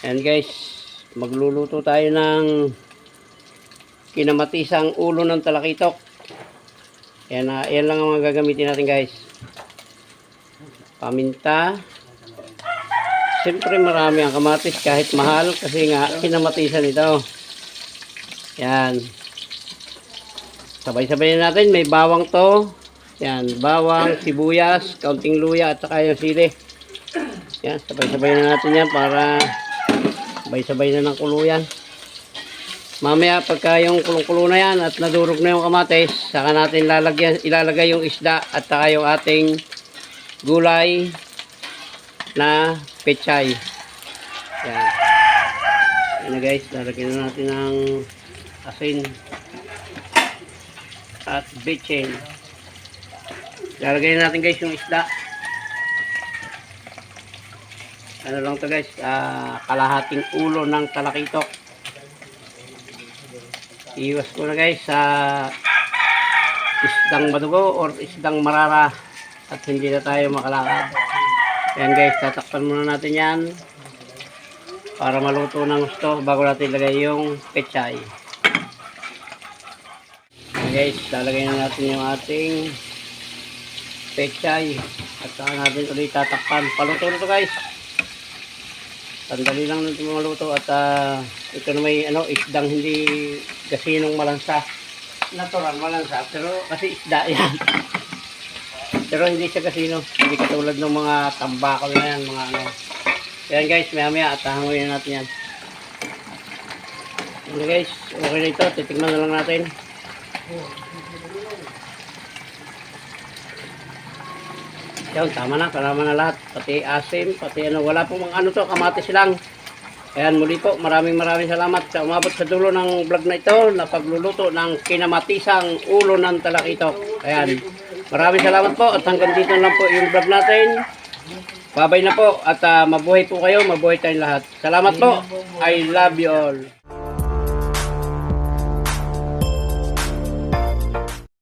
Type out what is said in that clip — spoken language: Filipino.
Ayan guys, magluluto tayo ng kinamatisang ulo ng talakitok. Ayan lang ang mga gagamitin natin guys. Paminta. Siyempre marami ang kamatis kahit mahal kasi nga kinamatisan ito. Ayan. Sabay-sabay na natin. May bawang to. Ayan, bawang, sibuyas, kaunting luya at saka yung sili. Ayan, sabay-sabay na natin yan para sabay-sabay na ng kuluyan. Mamaya pagka yung kulong-kulo na yan at nadurog na yung kamatis, saka natin ilalagay yung isda at saka yung ating gulay na pechay. Yan. Yan na guys, lalagyan na natin ng asin at bitchin. Lalagyan natin guys yung isda. Ano lang to guys, kalahating ulo ng talakitok. Iwas ko na guys sa isdang madugo or isdang marara at hindi na tayo makalakad. Ayan guys, tatakpan muna natin yan para maluto ng gusto bago natin ilagay yung pechay. Ayan guys, lalagay na natin yung ating pechay at saka natin ulit tatakpan. Paluto na ito guys. Sandali lang natin maluto at ito na may isdang hindi gasinong malansa. Natural malansa pero kasi isda yan. Pero hindi siya gasino. Hindi katulad ng mga tambakol na yan, mga ano. Ayan guys, maya at hanguin na natin yan. Ayan guys, okay na ito. Titignan na lang natin. Yan, tama na na lahat. Pati asim, pati wala pong mga to, kamatis lang. Ayan, muli po, maraming salamat sa umabot sa dulo ng vlog na ito na pagluluto ng kinamatisang ulo ng talakitok. Ayan, maraming salamat po at hanggang dito lang po yung vlog natin. Babay na po at mabuhay po kayo, mabuhay tayong lahat. Salamat po, I love you all.